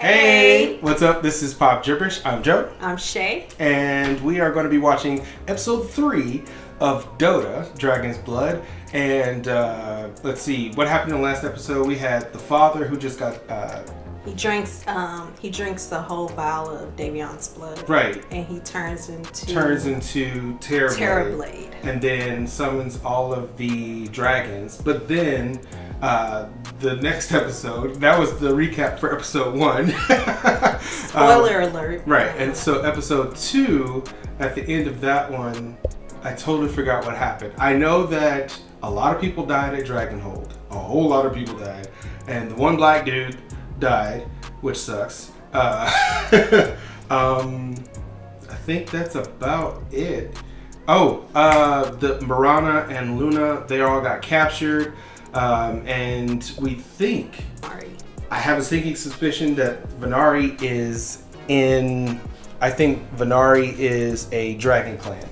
Hey, what's up? This is Pop Gibberish. I'm Joe. I'm Shay. And we are going to be watching episode 3 of DOTA, Dragon's Blood. And let's see, what happened in the last episode? We had the father who just got... He drinks the whole vial of Davion's blood. Right. And he turns into Terrorblade. And then summons all of the dragons. But then the next episode, that was the recap for episode 1. Spoiler alert. Right. And so episode 2, at the end of that one, I totally forgot what happened. I know that a lot of people died at Dragonhold. A whole lot of people died. And the one black dude died, which sucks. I think that's about it. Oh, the Mirana and Luna, they all got captured. And we think, I have a sinking suspicion that Venari is a dragon clan.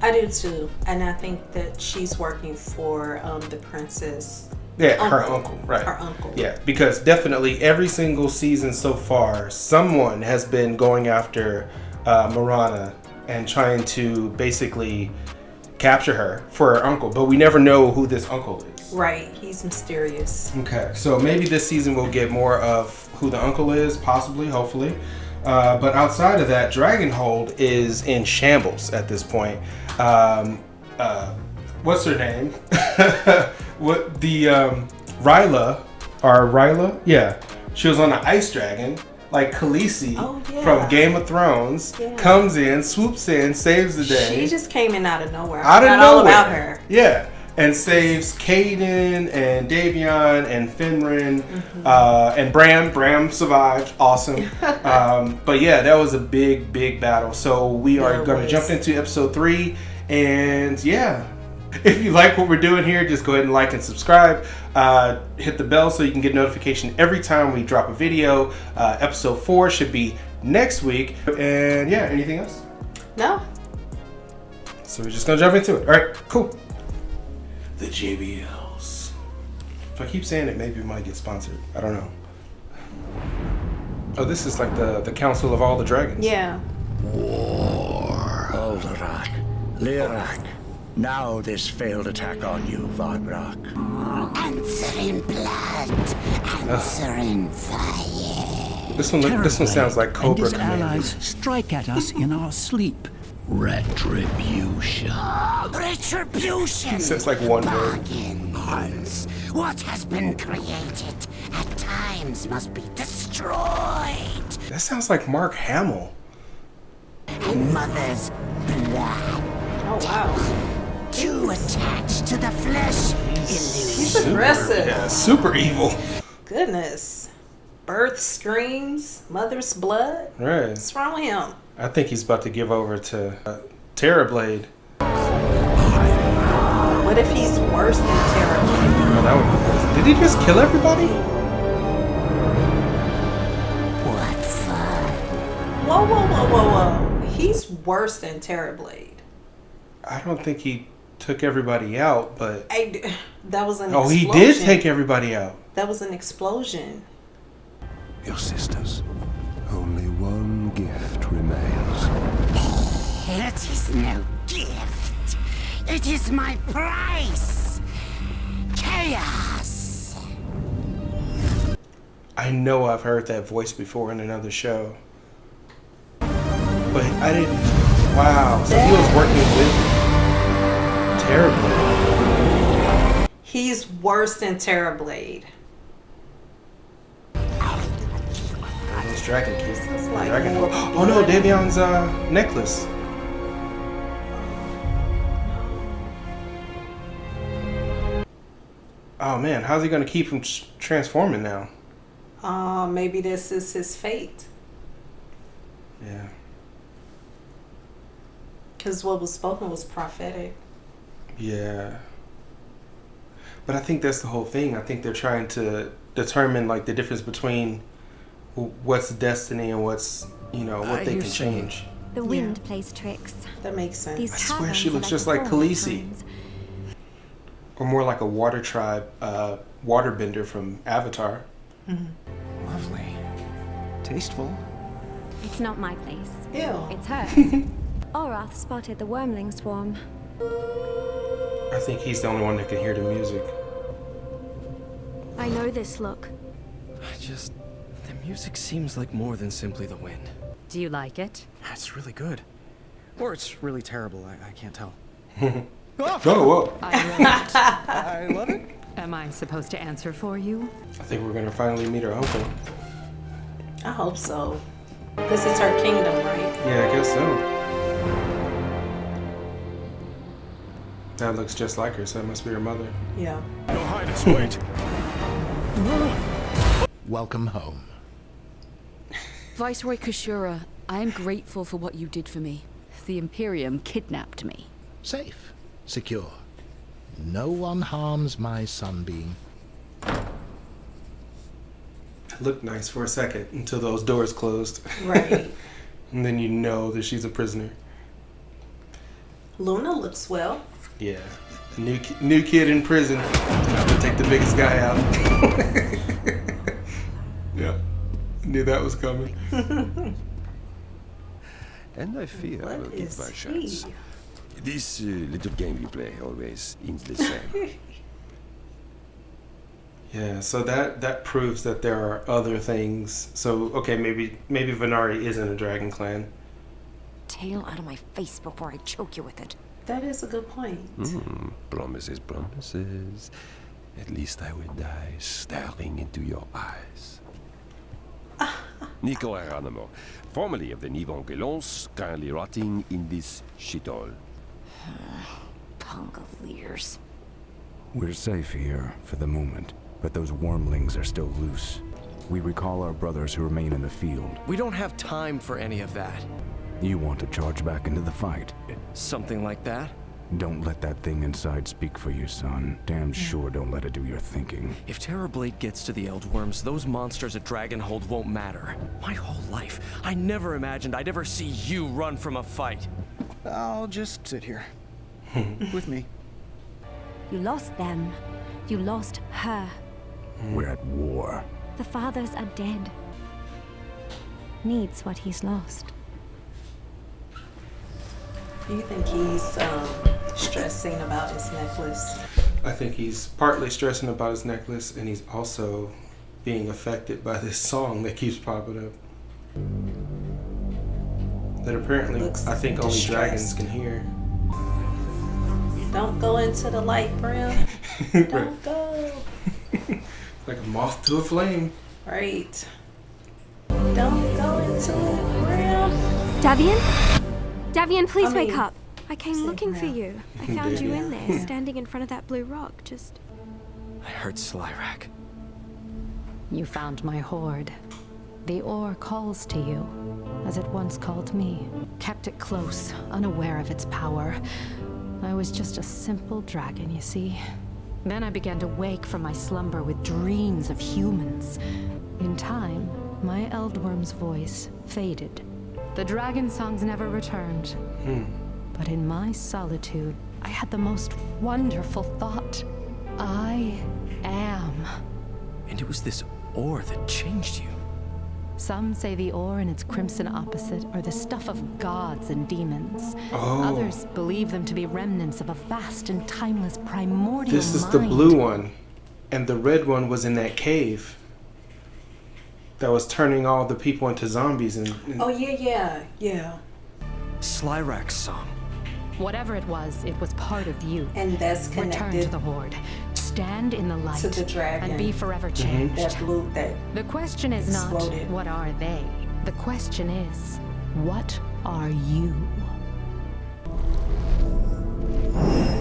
I do too. And I think that she's working for the princess. Yeah, her uncle, right. Her uncle. Yeah, because definitely every single season so far, someone has been going after Mirana and trying to basically capture her for her uncle. But we never know who this uncle is. Right, he's mysterious. Okay, so maybe this season we'll get more of who the uncle is, possibly, hopefully. But outside of that, Dragonhold is in shambles at this point. What's her name? Ryla? Yeah. She was on the ice dragon, like Khaleesi from Game of Thrones, comes in, swoops in, saves the day. She just came in out of nowhere. I forgot all about her. Yeah. And saves Caden and Davion and Finran and Bram. Bram survived. Awesome. But yeah, that was a big, big battle. So we are going to jump into episode 3. And yeah, if you like what we're doing here, just go ahead and like and subscribe. Hit the bell so you can get notification every time we drop a video. Episode 4 should be next week. And yeah, anything else? No. So we're just going to jump into it. All right, cool. The JBLs. If I keep saying it, maybe we might get sponsored. I don't know. Oh, this is like the Council of all the Dragons. Yeah. War. Alderak. Lirak. Now this failed attack on you, Vardrak. Answer in blood. Answer in fire. This one sounds like Cobra and his allies strike at us in our sleep. Retribution. Retribution. It sounds like one word. Bargains. What has been created at times must be destroyed. That sounds like Mark Hamill. In mother's blood. Oh wow. Too attached to the flesh. He's aggressive. Yeah, super evil. Goodness. Birth screams, mother's blood. Right. What's wrong with him? I think he's about to give over to Terrorblade. What if he's worse than Terrorblade? Oh, that would be crazy. Did he just kill everybody? What fun. Whoa. He's worse than Terrorblade. I don't think he took everybody out, but... That was an explosion. Oh, he did take everybody out. That was an explosion. Your sisters. Only one gift remains. It is no gift. It is my price. Chaos. I know I've heard that voice before in another show. But I didn't... Wow. So he was working with Terrorblade. He's worse than Terrorblade. Those dragon keys. Like Oh no, Davion's necklace. Oh man, how's he gonna keep him transforming now? Maybe this is his fate. Yeah. Because what was spoken was prophetic. Yeah. But I think that's the whole thing. I think they're trying to determine like the difference between what's destiny and what's, what they can change. The wind plays tricks. That makes sense. These I swear she taverns looks are just like portal Khaleesi. times. Or more like a water tribe, waterbender from Avatar. Lovely. Tasteful. It's not my place. Ew. It's hers. Orath spotted the wormling swarm. I think he's the only one that can hear the music. I know this look. The music seems like more than simply the wind. Do you like it? It's really good. Or it's really terrible, I can't tell. Oh, whoa. I love it. Am I supposed to answer for you? I think we're gonna finally meet her uncle. I hope so. This is her kingdom, right? Yeah, I guess so. That looks just like her, so that must be her mother. Yeah. Your Highness, wait. Welcome home. Viceroy Kashura, I am grateful for what you did for me. The Imperium kidnapped me. Safe. Secure. No one harms my sunbeam. It looked nice for a second until those doors closed. Right. And then you know that she's a prisoner. Luna looks well. Yeah. New kid in prison. About to take the biggest guy out. Yeah. Knew that was coming. And I fear I will get my chance. This little game you play always ends the same. Yeah, so that proves that there are other things. So okay, maybe Venari isn't a dragon clan. Tail out of my face before I choke you with it. That is a good point. Promises, promises. At least I will die staring into your eyes. Nico Aranamo, formerly of the Nivongolons, currently rotting in this shithole. Pungoliers. We're safe here, for the moment, but those wormlings are still loose. We recall our brothers who remain in the field. We don't have time for any of that. You want to charge back into the fight? Something like that? Don't let that thing inside speak for you, son. Damn sure don't let it do your thinking. If Terrorblade gets to the Eldworms, those monsters at Dragonhold won't matter. My whole life, I never imagined I'd ever see you run from a fight. I'll just sit here. With me. You lost them. You lost her. We're at war. The fathers are dead. Needs what he's lost. Do you think he's stressing about his necklace? I think he's partly stressing about his necklace, and he's also being affected by this song that keeps popping up. That apparently I think only dragons can hear. Don't go into the light, Bram. Don't go. Like a moth to a flame. Right. Don't go into it, Bram. Davion? Davion, please wake mean, up. I came looking for you. I found you in there, Yeah. standing in front of that blue rock, just... I heard Slyrak. You found my hoard. The ore calls to you, as it once called me. Kept it close, unaware of its power. I was just a simple dragon, you see. Then I began to wake from my slumber with dreams of humans. In time, my Eldworm's voice faded. The dragon songs never returned. But in my solitude, I had the most wonderful thought. I am. And it was this ore that changed you. Some say the ore and its crimson opposite are the stuff of gods and demons. Oh. Others believe them to be remnants of a vast and timeless primordial This is mind. the blue one, and the red one was in that cave that was turning all the people into zombies. And Oh, yeah. Slyrak's song. Whatever it was part of you. And that's Return connected to the Horde. Stand in the light. to the dragon. And be forever changed. That blue, that The question is not, exploded. what are they? The question is, what are you?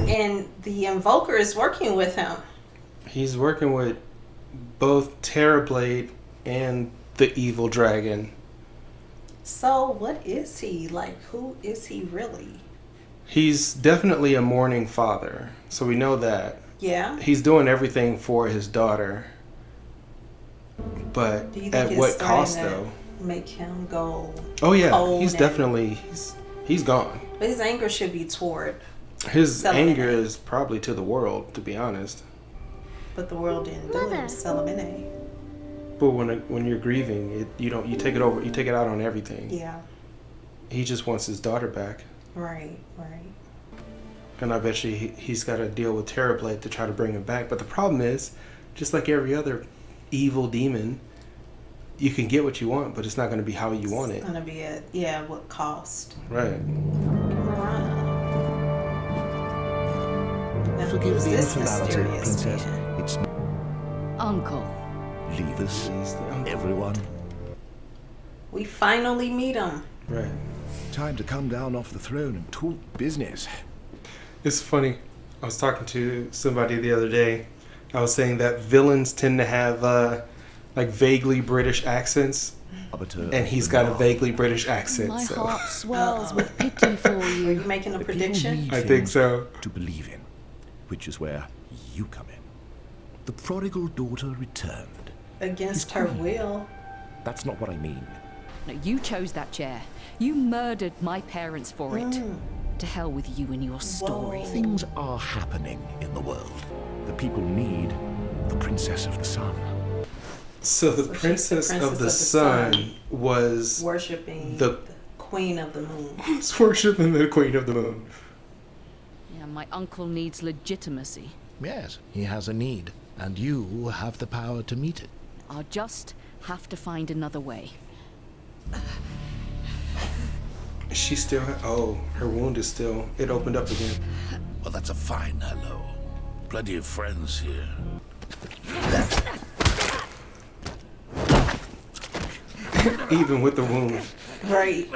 And the Invoker is working with him. he's working with both Terrorblade and the evil dragon. So what is he? Like, who is he really? He's definitely a mourning father, so we know that. Yeah. He's doing everything for his daughter. But Do you think at it's what starting cost, to though? Make him go. Oh yeah, cold he's and- definitely he's gone. But his anger should be toward. His Selimine. anger is probably to the world, to be honest. But the world didn't do Mother. it. Selimine. But when you're grieving, you take it out on everything. Yeah. He just wants his daughter back. Right. And I bet you he's got to deal with Terrorblade to try to bring him back. But the problem is, just like every other evil demon, you can get what you want, but it's not going to be how you want it. It's going to be what cost. Right. Mirana. Now, Forgive who's the this informality, mysterious Princess. man? It's Uncle. leave us, everyone. We finally meet him. Right. Time to come down off the throne and talk business. It's funny. I was talking to somebody the other day. I was saying that villains tend to have like vaguely British accents. And he's got a vaguely British accent. My so. heart swells with pity for you. Are you making a prediction? I think so. To believe in, which is where you come in. The prodigal daughter returned. Against her will. That's not what I mean. No, you chose that chair. You murdered my parents for it. To hell with you and your story. Things are happening in the world. The people need the Princess of the Sun. So the Princess of the Sun was worshipping the Queen of the Moon. was worshipping the Queen of the Moon. Yeah, my uncle needs legitimacy. Yes, he has a need, and you have the power to meet it. I'll just have to find another way. She still. Her wound is still. It opened up again. Well, that's a fine hello. Plenty of friends here. Even with the wound. Right.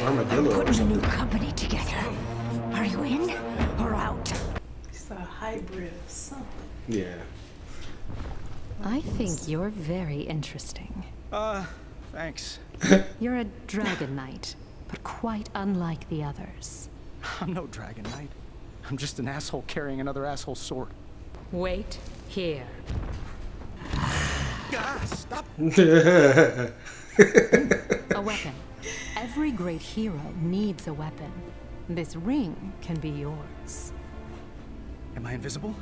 Armadillo. Putting a new company together. Are you in or out? It's a hybrid of something. Yeah. I think you're very interesting. Thanks. You're a dragon knight, but quite unlike the others. I'm no dragon knight. I'm just an asshole carrying another asshole sword. Wait here. Stop. A weapon. Every great hero needs a weapon. This ring can be yours. Am I invisible?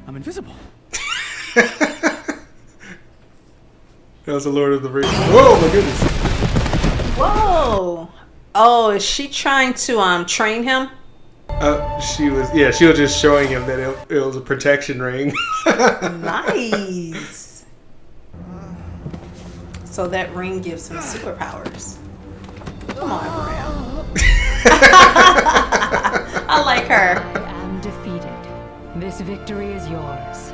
I'm invisible. That was the Lord of the Rings. Whoa, my goodness. Whoa. Oh, is she trying to train him? She was just showing him that it was a protection ring. Nice. So that ring gives him superpowers. Come on, Bram. I like her. I am defeated. This victory is yours,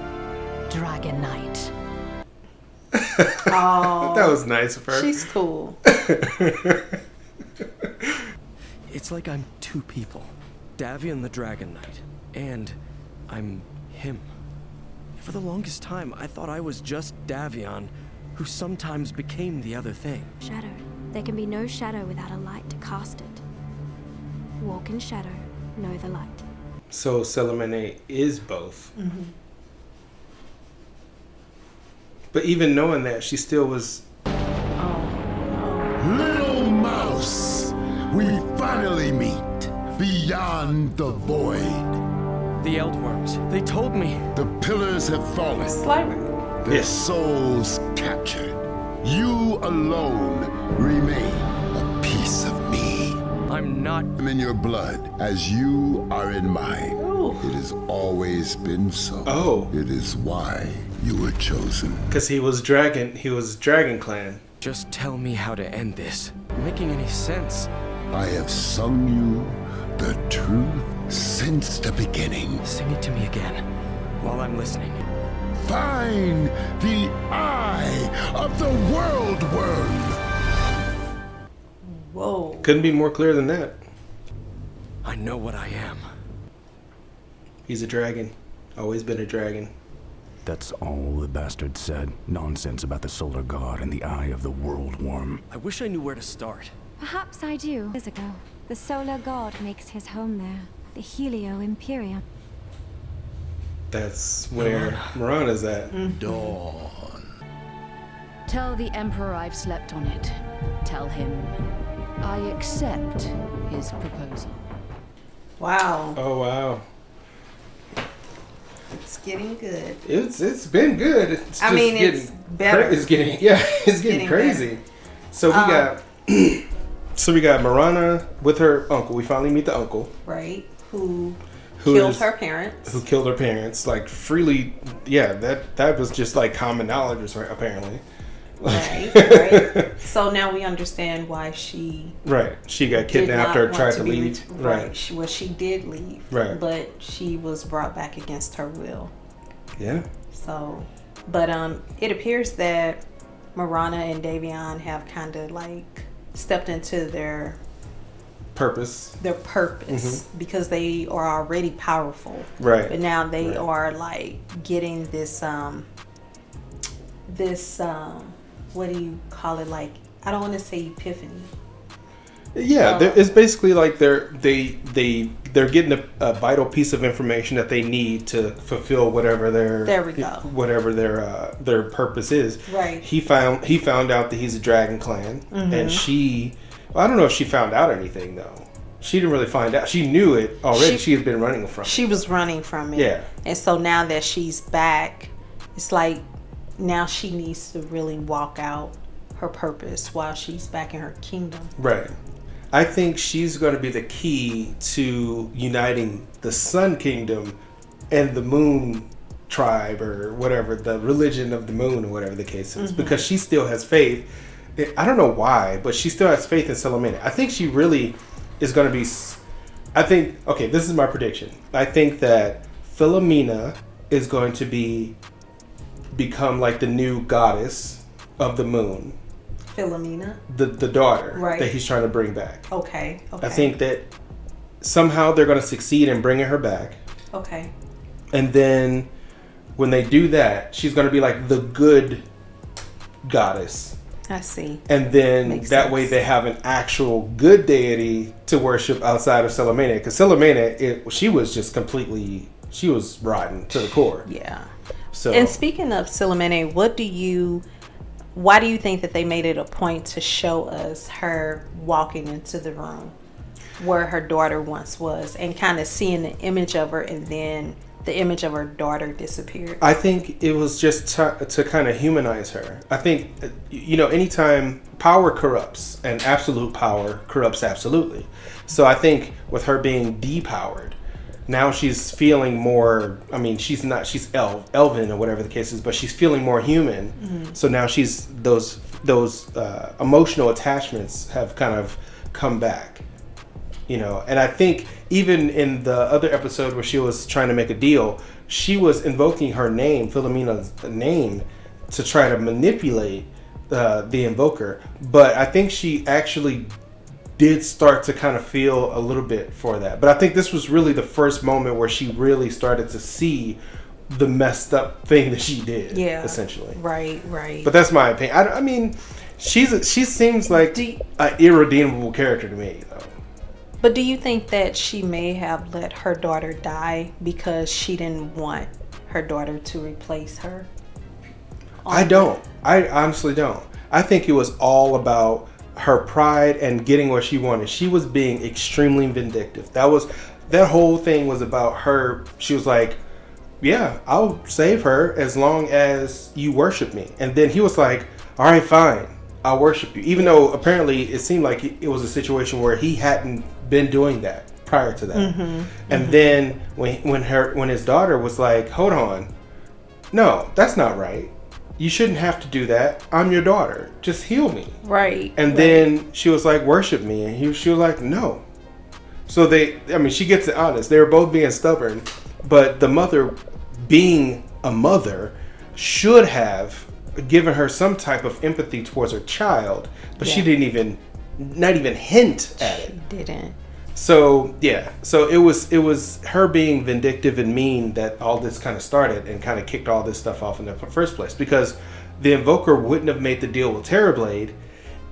Dragon Knight. Oh, that was nice of her. She's cool. It's like I'm two people. Davion the Dragon Knight, and I'm him. For the longest time, I thought I was just Davion, who sometimes became the other thing. Shadow. There can be no shadow without a light to cast it. Walk in shadow, know the light. So Selimene is both. Mm-hmm. But even knowing that, she still was... Little mouse, we finally meet beyond the void. The Eldworms, they told me. The pillars have fallen. Their souls captured. You alone remain a piece of me. I'm not. I'm in your blood as you are in mine. It has always been so. Oh. It is why you were chosen. Because he was Dragon Clan. Just tell me how to end this. Making any sense. I have sung you the truth since the beginning. Sing it to me again, while I'm listening. Find the eye of the world worm. Whoa. Couldn't be more clear than that. I know what I am. He's a dragon. Always been a dragon. That's all the bastard said. Nonsense about the solar god and the eye of the world worm. I wish I knew where to start. Perhaps I do. Years ago, the solar god makes his home there. The Helium Imperium. That's where Mirana's at. Dawn. Tell the Emperor I've slept on it. Tell him I accept his proposal. Wow. Oh wow. It's getting good. It's been good. It's I just mean, getting it's better. It's getting crazy. Better. So we got Mirana with her uncle. We finally meet the uncle. Right. Who killed her parents. Who killed her parents, like freely. Yeah, that was just like common knowledge, apparently. Right. So now we understand why she. Right. She got kidnapped or tried to leave. Right. She did leave. Right. But she was brought back against her will. Yeah. So, but it appears that Mirana and Davion have kind of like stepped into their purpose because they are already powerful, right? But now they are like getting this what do you call it, like, I don't want to say epiphany. Yeah, it's basically like they're getting a vital piece of information that they need to fulfill whatever their purpose is. Right. He found out that he's a dragon clan, and I don't know if she found out anything though. She didn't really find out. She knew it already. She had been running from it. She was running from it. Yeah. And so now that she's back, it's like now she needs to really walk out her purpose while she's back in her kingdom. Right. I think she's going to be the key to uniting the Sun Kingdom and the Moon Tribe, or whatever, the religion of the Moon, or whatever the case is, because she still has faith. I don't know why, but she still has faith in Salamina. I think she really is going to be... okay, this is my prediction. I think that Philomena is going to become like the new goddess of the moon. Philomena? The daughter that he's trying to bring back. Okay. I think that somehow they're going to succeed in bringing her back. Okay. And then when they do that, she's going to be like the good goddess. I see. And then that way they have an actual good deity to worship outside of Salamina. Because Salamina, she was just completely... She was rotten to the core. Yeah. So, and speaking of Salamina, why do you think that they made it a point to show us her walking into the room where her daughter once was, and kind of seeing the image of her, and then the image of her daughter disappeared? I think it was just to kind of humanize her. I think, anytime power corrupts, and absolute power corrupts absolutely. So I think with her being depowered, now she's feeling more, she's elven or whatever the case is, but she's feeling more human. Mm-hmm. So now she's, those emotional attachments have kind of come back, and I think even in the other episode where she was trying to make a deal, she was invoking her name, Philomena's name, to try to manipulate the invoker. But I think she actually did start to kind of feel a little bit for that. But I think this was really the first moment where she really started to see the messed up thing that she did. Yeah, essentially. Right. But that's my opinion. She seems like an irredeemable character to me, though. But do you think that she may have let her daughter die because she didn't want her daughter to replace her? I don't. I honestly don't. I think it was all about her pride and getting what she wanted. She was being extremely vindictive. That whole thing was about her. She was like, yeah, I'll save her as long as you worship me. And then he was like, all right, fine, I'll worship you. Even though apparently it seemed like it was a situation where he hadn't been doing that prior to that. Mm-hmm. And then when his daughter was like, hold on, no, that's not right. You shouldn't have to do that. I'm your daughter. Just heal me. Right. And then she was like, worship me. And she was like, no. So she gets it honest. They were both being stubborn. But the mother, being a mother, should have given her some type of empathy towards her child. But she didn't not even hint at it. She didn't. So it was her being vindictive and mean that all this kind of started and kind of kicked all this stuff off in the first place, because the invoker wouldn't have made the deal with Terrorblade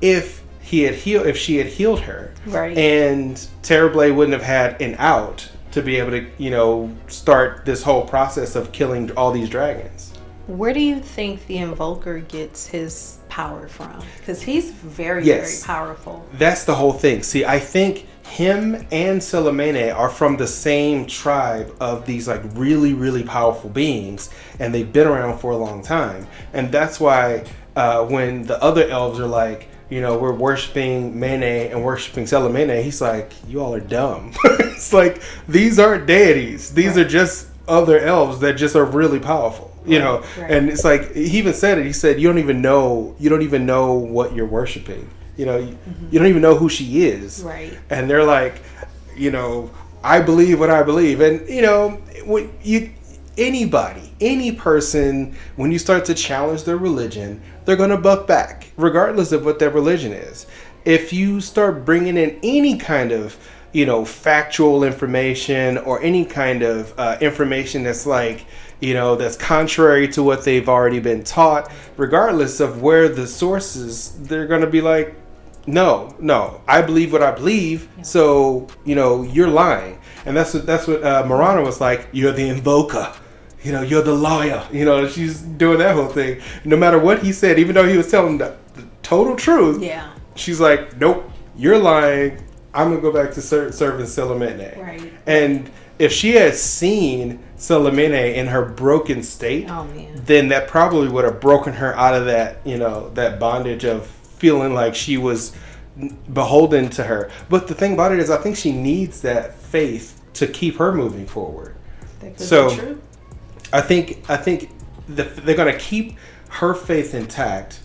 if she had healed her, right? And Terrorblade wouldn't have had an out to be able to start this whole process of killing all these dragons. Where do you think the invoker gets his power from? Because he's very, very powerful. That's the whole thing. See, I think him and Selemene are from the same tribe of these like really, really powerful beings, and they've been around for a long time. And that's why when the other elves are like, you know, we're worshiping Mene and worshiping Selemene, he's like, you all are dumb. It's like, these aren't deities. These are just other elves that just are really powerful. You know, and it's like, he even said it. He said, you don't even know what you're worshiping. You know, you don't even know who she is. Right. And they're like, you know, I believe what I believe. And, you know, when any person, when you start to challenge their religion, they're going to buck back, regardless of what their religion is. If you start bringing in any kind of, you know, factual information or any kind of information that's like, you know, that's contrary to what they've already been taught, regardless of where the sources, they're going to be like, no, I believe what I believe. Yeah. So, you know, you're lying. And that's what Mirana was like, you're the invoker. You know, you're the lawyer. You know, she's doing that whole thing. No matter what he said, even though he was telling the total truth, she's like, nope, you're lying. I'm going to go back to serving Selemene. Right. And if she had seen Selemene in her broken state, then that probably would have broken her out of that, you know, that bondage of feeling like she was beholden to her. But the thing about it is, I think she needs that faith to keep her moving forward. So I think they're going to keep her faith intact,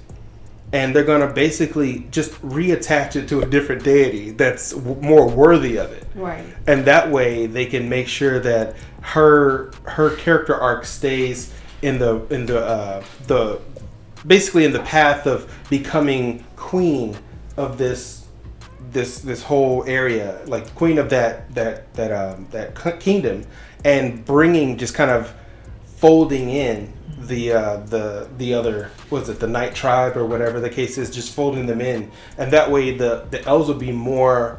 and they're going to basically just reattach it to a different deity that's more worthy of it. Right. And that way they can make sure that her character arc stays in the basically in the path of becoming queen of this whole area, like queen of that kingdom, and bringing, just kind of folding in the other, was it the Night Tribe or whatever the case is, just folding them in, and that way the elves will be more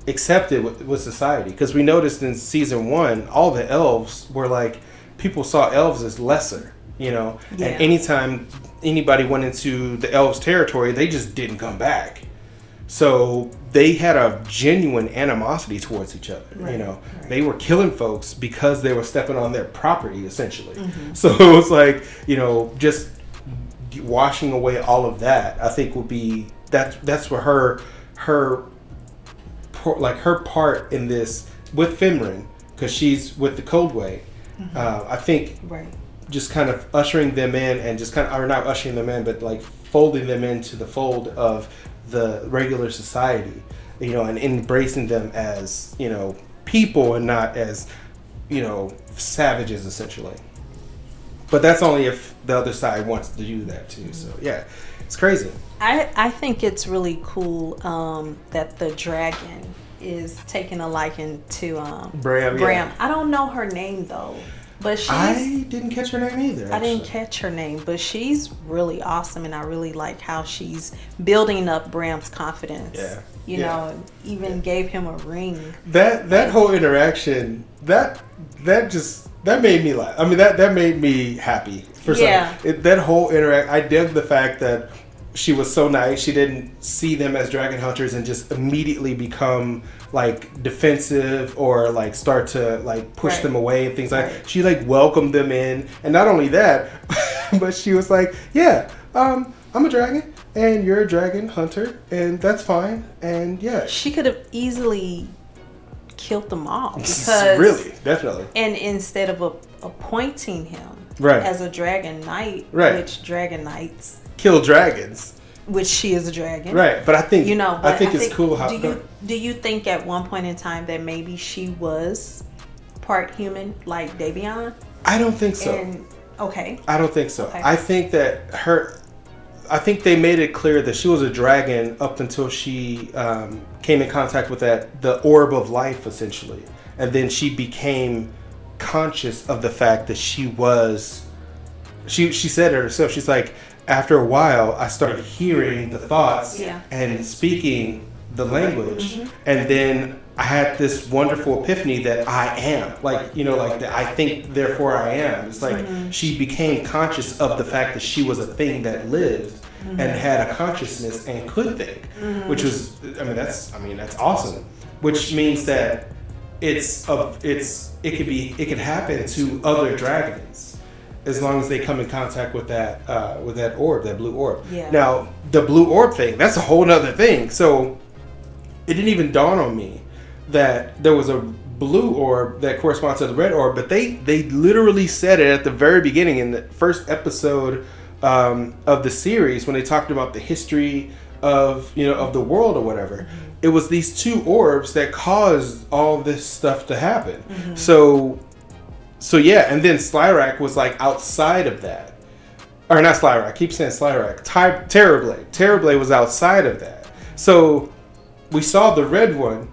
accepted with society. Because we noticed in season 1, all the elves were like, people saw elves as lesser, you know, and anytime anybody went into the elves' territory, they just didn't come back. So they had a genuine animosity towards each other. Right, you know, they were killing folks because they were stepping on their property, essentially. So it was like, you know, just washing away all of that, I think would be, that's where her part in this with Finrin, because she's with the Coldway. I think just kind of ushering them in, and just kind of, or not ushering them in, but like folding them into the fold of the regular society, you know, and embracing them as, you know, people and not as, you know, savages, essentially. But that's only if the other side wants to do that too. So yeah, it's crazy. I think it's really cool that the dragon is taking a liking to Bram. Yeah. I don't know her name though. But I didn't catch her name either. Actually. I didn't catch her name, but she's really awesome, and I really like how she's building up Bram's confidence. Yeah, you know, even gave him a ring. That whole interaction, that made me laugh. I mean, that made me happy for some. That whole interaction, I dug the fact that she was so nice. She didn't see them as dragon hunters and just immediately become like defensive or like start to like push them away and things like that. She like welcomed them in, and not only that, but she was like, I'm a dragon and you're a dragon hunter, and that's fine. And she could have easily killed them all, because really, definitely. And instead of appointing him as a dragon knight, which dragon knights kill dragons, which she is a dragon, right? But I think, you know, I think it's cool how. Do you think at one point in time that maybe she was part human, like Davion? I don't think so. I don't think so. Okay. I think they made it clear that she was a dragon up until she came in contact with the orb of life, essentially, and then she became conscious of the fact that she was. She said it herself. She's like, after a while, I started hearing the thoughts and speaking the language, and then I had this wonderful epiphany that I am, like, you know, like that I think, therefore I am. It's like she became conscious of the fact that she was a thing that lived, and had a consciousness and could think, which was, that's awesome. Which means that it could happen to other dragons as long as they come in contact with that orb, that blue orb. Yeah. Now the blue orb thing, that's a whole nother thing. So it didn't even dawn on me that there was a blue orb that corresponds to the red orb, but they literally said it at the very beginning in the first episode of the series when they talked about the history of the world or whatever. It was these two orbs that caused all this stuff to happen. So yeah, and then Slyrak was like outside of that, or not Slyrak. I keep saying Slyrak. Terrorblade was outside of that. So we saw the red one.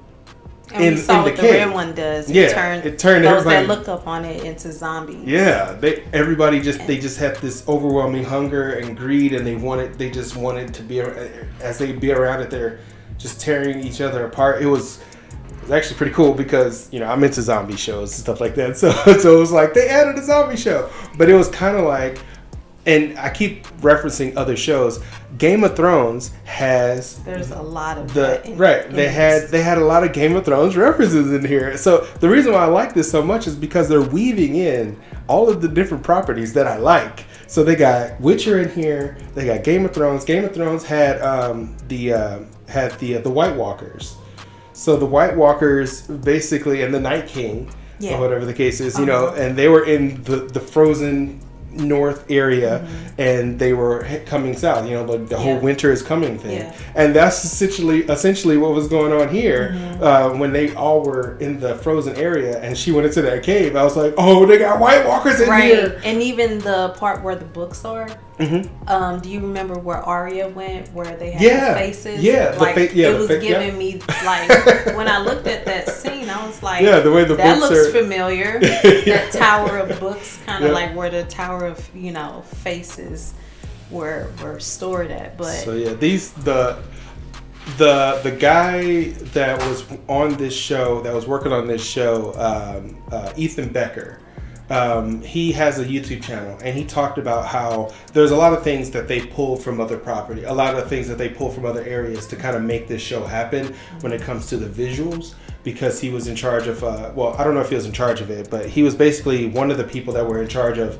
And we saw what the red one does. It turned those everybody, that look up on it into zombies. Yeah, everybody just had this overwhelming hunger and greed, and they just wanted to be, as they be around it, they're just tearing each other apart. It was actually pretty cool because I'm into zombie shows and stuff like that. So it was like they added a zombie show, but it was kind of like, and I keep referencing other shows. Game of Thrones there's a lot of they had a lot of Game of Thrones references in here. So the reason why I like this so much is because they're weaving in all of the different properties that I like. So they got Witcher in here, they got Game of Thrones. Game of Thrones had the White Walkers. So the White Walkers basically, and the Night King, or whatever the case is, and they were in the frozen north area, and they were coming south. The whole winter is coming thing, and that's essentially what was going on here when they all were in the frozen area, and she went into that cave. I was like, oh, they got White Walkers in here, and even the part where the books are. Do you remember where Arya went, where they had the faces? It was giving me like when I looked at that scene, I was like, the way the that books looks are familiar. That Tower of Books, kind of like where the Tower of faces were stored at. But so yeah, the guy that was on this show, that was working on this show, Ethan Becker. He has a YouTube channel, and he talked about how there's a lot of things that they pulled from other property, a lot of things that they pulled from other areas to kind of make this show happen when it comes to the visuals, because he was in charge of, I don't know if he was in charge of it, but he was basically one of the people that were in charge of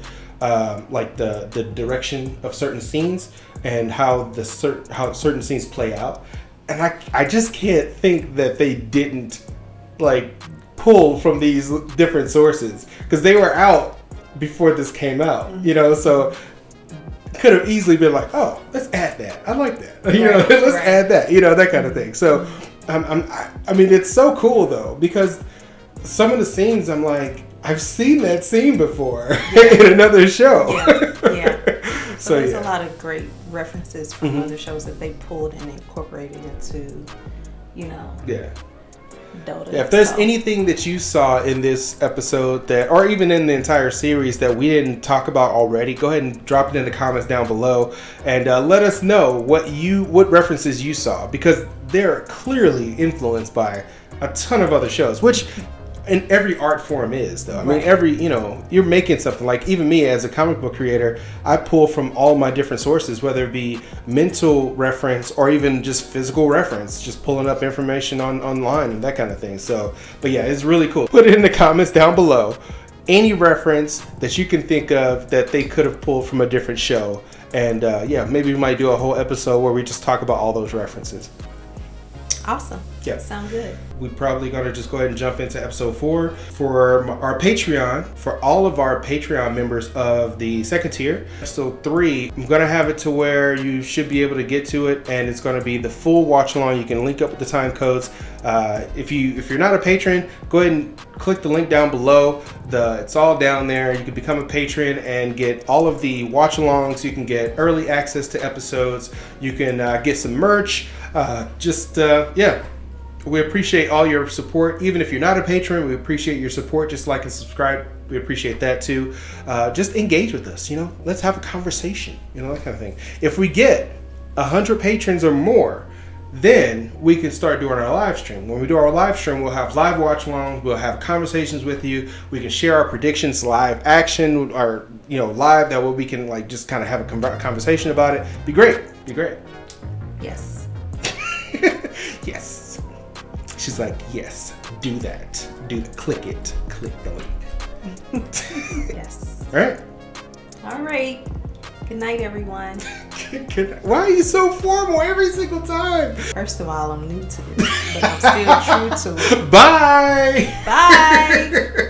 like the direction of certain scenes and how certain scenes play out. And I just can't think that they didn't like pull from these different sources, because they were out before this came out, so could have easily been like, oh, let's add that. I like that. Let's add that, that kind of thing. So I mean, it's so cool though, because some of the scenes I'm like, I've seen that scene before in another show. So there's a lot of great references from other shows that they pulled and incorporated into, DOTA. Yeah, if there's anything that you saw in this episode or even in the entire series that we didn't talk about already, go ahead and drop it in the comments down below and let us know what references you saw, because they're clearly influenced by a ton of other shows, which in every art form is, though. I mean, you're making something. Like, even me as a comic book creator, I pull from all my different sources, whether it be mental reference or even just physical reference, just pulling up information online and that kind of thing. So, but yeah, it's really cool. Put it in the comments down below, any reference that you can think of that they could have pulled from a different show. And maybe we might do a whole episode where we just talk about all those references. Awesome. Yeah. Sound good. We're probably going to just go ahead and jump into episode 4 for our Patreon. For all of our Patreon members of the second tier, episode 3, I'm going to have it to where you should be able to get to it, and it's going to be the full watch along. You can link up with the time codes. If you're not a patron, go ahead and click the link down below. It's all down there. You can become a patron and get all of the watch alongs. You can get early access to episodes. You can get some merch. We appreciate all your support. Even if you're not a patron, we appreciate your support. Just like and subscribe. We appreciate that too. Just engage with us, Let's have a conversation, that kind of thing. If we get 100 patrons or more, then we can start doing our live stream. When we do our live stream, we'll have live watch alongs, we'll have conversations with you, we can share our predictions live action, or live, that way we can like just kind of have a conversation about it. Be great. Yes. Yes. She's like, yes, do that. Click it. Click the link. Yes. All right. Good night, everyone. Why are you so formal every single time? First of all, I'm new to this, but I'm still true to it. Bye. Bye.